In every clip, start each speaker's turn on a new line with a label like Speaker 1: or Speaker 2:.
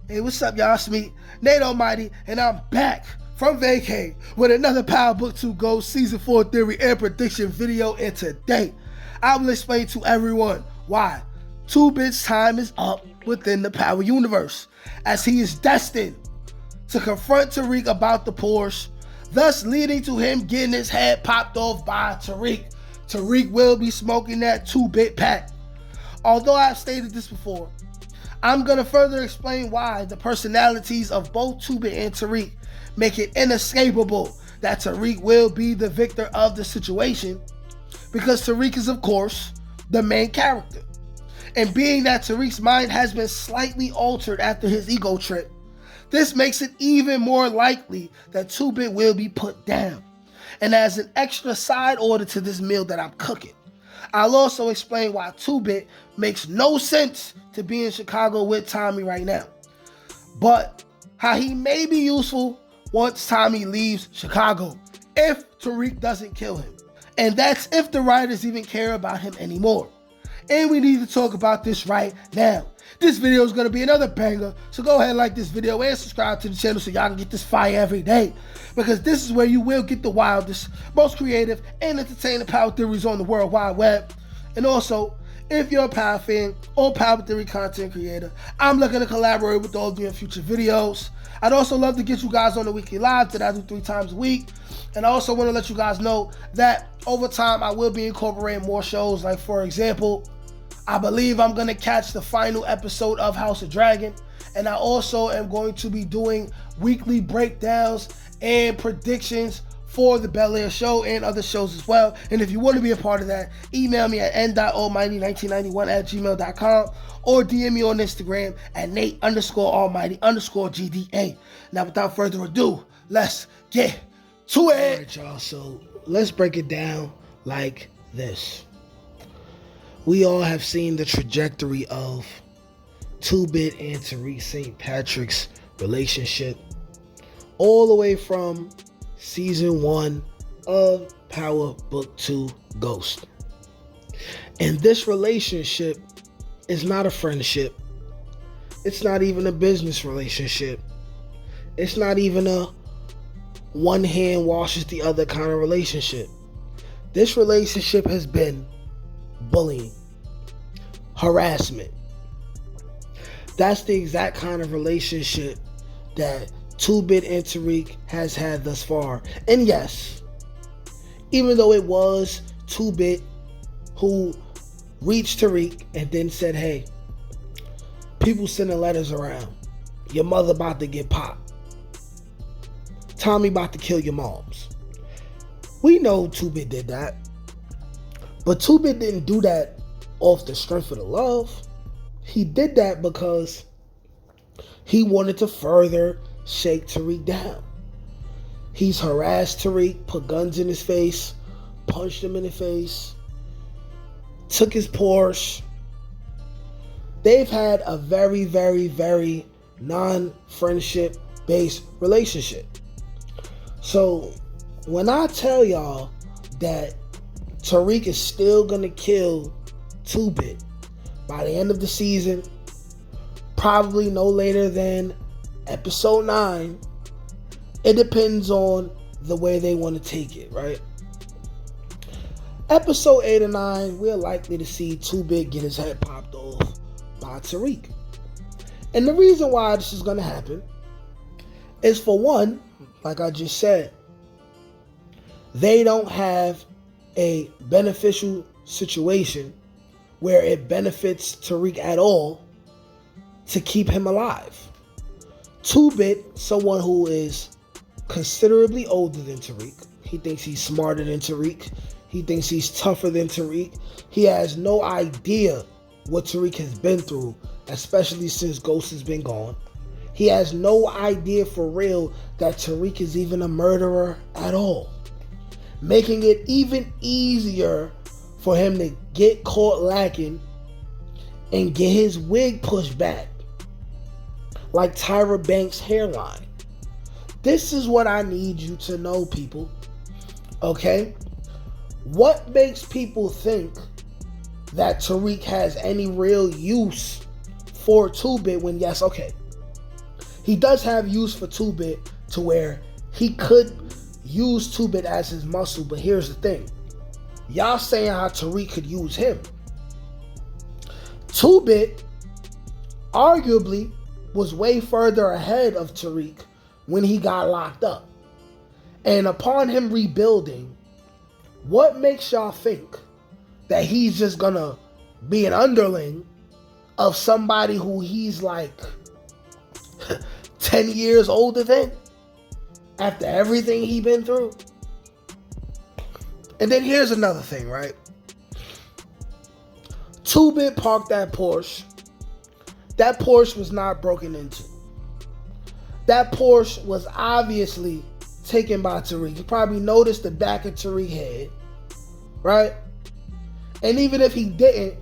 Speaker 1: Hey, what's up, y'all? It's me, Nate Almighty, and I'm back from vacay with another Power Book 2 Ghost Season 4 theory and prediction video. And today, I will explain to everyone why 2Bit's time is up within the Power universe, as he is destined to confront Tariq about the Porsche, thus leading to him getting his head popped off by Tariq. Tariq will be smoking that 2Bit pack. Although I've stated this before, I'm going to further explain why the personalities of both 2Bit and Tariq make it inescapable that Tariq will be the victor of the situation, because Tariq is, of course, the main character. And being that Tariq's mind has been slightly altered after his ego trip, this makes it even more likely that 2Bit will be put down. And as an extra side order to this meal that I'm cooking, I'll also explain why 2Bit makes no sense to be in Chicago with Tommy right now, but how he may be useful once Tommy leaves Chicago, if Tariq doesn't kill him. And that's if the writers even care about him anymore. And we need to talk about this right now. This video is going to be another banger, so go ahead and like this video and subscribe to the channel so y'all can get this fire every day, because this is where you will get the wildest, most creative, and entertaining power theories on the World Wide Web. And also, if you're a power fan or power theory content creator, I'm looking to collaborate with all of you in future videos. I'd also love to get you guys on the weekly live that I do 3 times a week. And I also want to let you guys know that over time I will be incorporating more shows. Like, for example, I believe I'm going to catch the final episode of House of Dragon. And I also am going to be doing weekly breakdowns and predictions for the Bel Air show and other shows as well. And if you want to be a part of that, email me at n.almighty1991@gmail.com or DM me on Instagram at Nate_Almighty_GDA. Now, without further ado, let's get to it. All right, y'all. So let's break it down like this. We all have seen the trajectory of 2Bit and Tariq St. Patrick's relationship all the way from Season 1 of Power Book 2 Ghost. And this relationship is not a friendship. It's not even a business relationship. It's not even a one hand washes the other kind of relationship. This relationship has been bullying, harassment. That's the exact kind of relationship that 2Bit and Tariq has had thus far. And yes, even though it was 2Bit who reached Tariq and then said, hey, people sending letters around, your mother about to get popped, Tommy about to kill your moms. We know 2Bit did that, but 2Bit didn't do that off the strength of the love. He did that because he wanted to further shake Tariq down. He's harassed Tariq, put guns in his face, punched him in the face, took his Porsche. They've had a very, very, very non-friendship based relationship. So when I tell y'all that Tariq is still gonna kill 2Bit by the end of the season, probably no later than Episode 9, it depends on the way they want to take it, right? Episode 8 and 9, we're likely to see 2Bit get his head popped off by Tariq. And the reason why this is going to happen is, for one, like I just said, they don't have a beneficial situation where it benefits Tariq at all to keep him alive. 2Bit, someone who is considerably older than Tariq. He thinks he's smarter than Tariq. He thinks he's tougher than Tariq. He has no idea what Tariq has been through, especially since Ghost has been gone. He has no idea for real that Tariq is even a murderer at all, making it even easier for him to get caught lacking and get his wig pushed back like Tyra Banks' hairline. This is what I need you to know, people. Okay? What makes people think that Tariq has any real use for 2Bit when, yes, okay, he does have use for 2-Bit to where he could use 2-Bit as his muscle, but here's the thing. Y'all saying how Tariq could use him. 2-Bit arguably was way further ahead of Tariq when he got locked up. And upon him rebuilding, what makes y'all think that he's just gonna be an underling of somebody who he's like 10 years older than after everything he been through? And then here's another thing, right? 2-Bit parked that Porsche. That Porsche was not broken into. That Porsche was obviously taken by Tariq. You probably noticed the back of Tariq's head, right? And even if he didn't,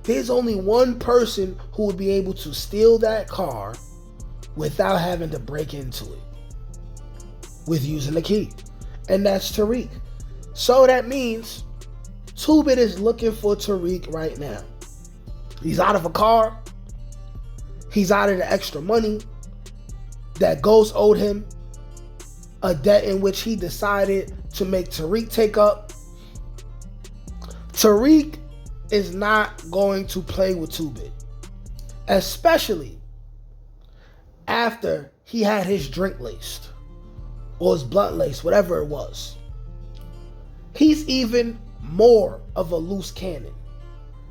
Speaker 1: there's only one person who would be able to steal that car without having to break into it with using the key. And that's Tariq. So that means 2-Bit is looking for Tariq right now. He's out of a car. He's out of the extra money that Ghost owed him, a debt in which he decided to make Tariq take up. Tariq is not going to play with 2-Bit, especially after he had his drink laced or his blunt laced, whatever it was. He's even more of a loose cannon.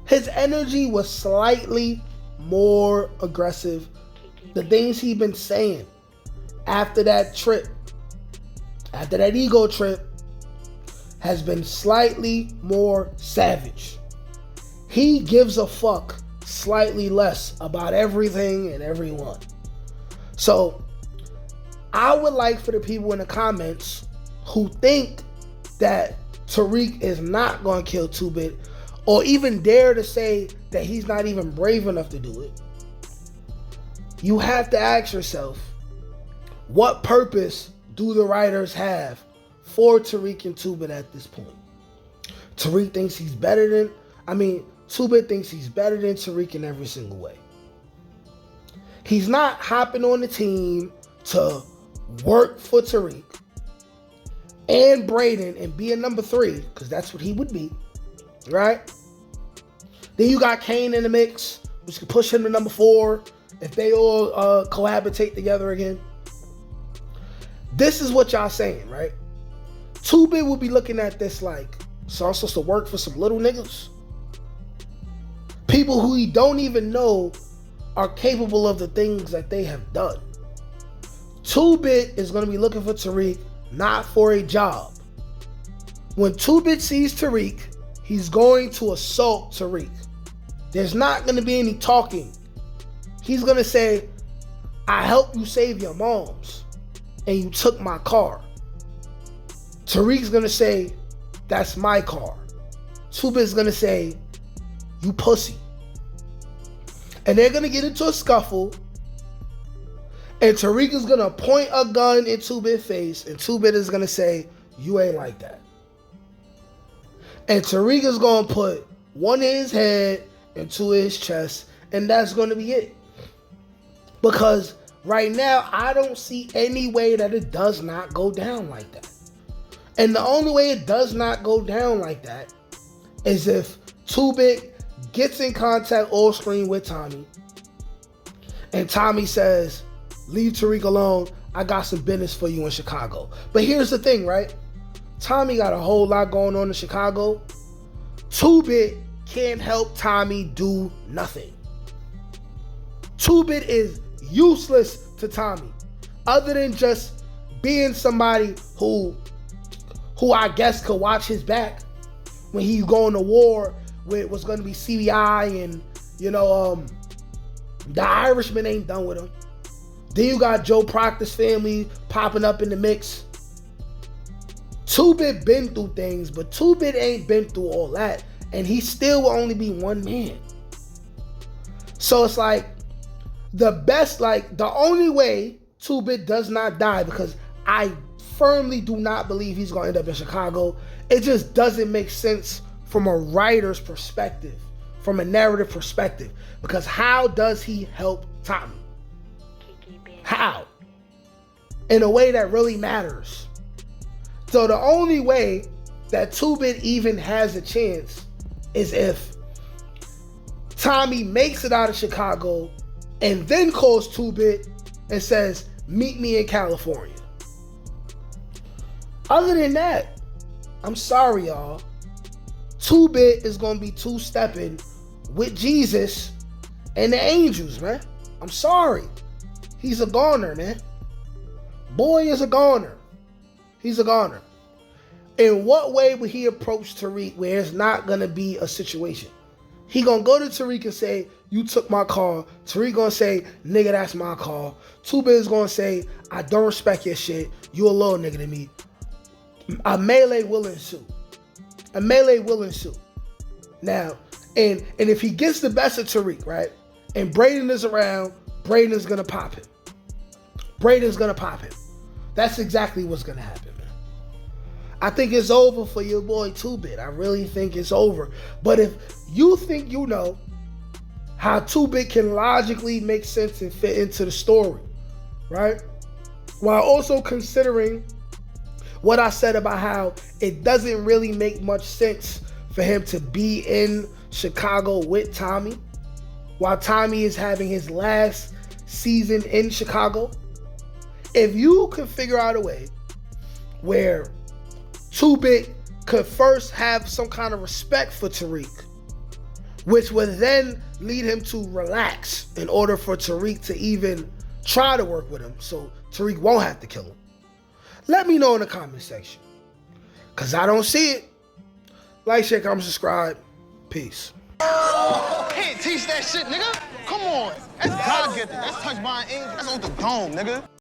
Speaker 1: His energy was slightly more aggressive. The things he'd been saying after that trip, after that ego trip, has been slightly more savage. He gives a fuck slightly less about everything and everyone. So I would like for the people in the comments who think that Tariq is not going to kill 2-Bit, or even dare to say that he's not even brave enough to do it, you have to ask yourself, what purpose do the writers have for Tariq and 2-Bit at this point? Tariq thinks he's better than, 2-Bit thinks he's better than Tariq in every single way. He's not hopping on the team to work for Tariq and Braden and be a number 3, because that's what he would be, right? Then you got Kane in the mix, which could push him to number 4 if they all cohabitate together again. This is what y'all saying, right? 2-Bit will be looking at this like, so I'm supposed to work for some little niggas? People who he don't even know are capable of the things that they have done. 2-Bit is going to be looking for Tariq, not for a job. When 2-Bit sees Tariq, he's going to assault Tariq. There's not going to be any talking. He's going to say, I helped you save your moms, and you took my car. Tariq's going to say, that's my car. 2-Bit's going to say, you pussy. And they're going to get into a scuffle, and Tariq is going to point a gun in 2-Bit's face, and 2-Bit is going to say, you ain't like that. And Tariq is going to put one in his head and 2 in his chest, and that's going to be it. Because right now, I don't see any way that it does not go down like that. And the only way it does not go down like that is if 2-Bit gets in contact off screen with Tommy, and Tommy says, leave Tariq alone, I got some business for you in Chicago. But here's the thing, right? Tommy got a whole lot going on in Chicago. 2-Bit can't help Tommy do nothing. 2-Bit is useless to Tommy, other than just being somebody who I guess could watch his back when he's going to war with what's going to be CBI, and the Irishman ain't done with him. Then you got Joe Proctor's family popping up in the mix. 2-Bit been through things, but 2-Bit ain't been through all that, and he still will only be one man. So it's like the only way 2-Bit does not die, because I firmly do not believe he's going to end up in Chicago. It just doesn't make sense from a writer's perspective, from a narrative perspective, because how does he help Tommy? How? In a way that really matters. So the only way that 2-Bit even has a chance is if Tommy makes it out of Chicago and then calls 2-Bit and says, meet me in California. Other than that, I'm sorry, y'all. 2-Bit is going to be two-stepping with Jesus and the angels, man. I'm sorry. He's a goner, man. Boy is a goner. He's a goner. In what way would he approach Tariq where it's not going to be a situation? He going to go to Tariq and say, you took my car. Tariq going to say, nigga, that's my car. 2-Bit is going to say, I don't respect your shit. You a little nigga to me. A melee will ensue. A melee will ensue. Now, and if he gets the best of Tariq, right, and Braden is around, Braden is going to pop him. Braden's going to pop him. That's exactly what's going to happen, man. I think it's over for your boy 2-Bit. I really think it's over. But if you think you know how 2-Bit can logically make sense and fit into the story, right? While also considering what I said about how it doesn't really make much sense for him to be in Chicago with Tommy while Tommy is having his last season in Chicago. If you could figure out a way where 2-Bit could first have some kind of respect for Tariq, which would then lead him to relax in order for Tariq to even try to work with him so Tariq won't have to kill him. Let me know in the comment section, because I don't see it. Like, share, comment, subscribe. Peace.
Speaker 2: Can't teach that shit, nigga. Come on. That's God-gifted. That's touched by an angel. That's on the dome, nigga.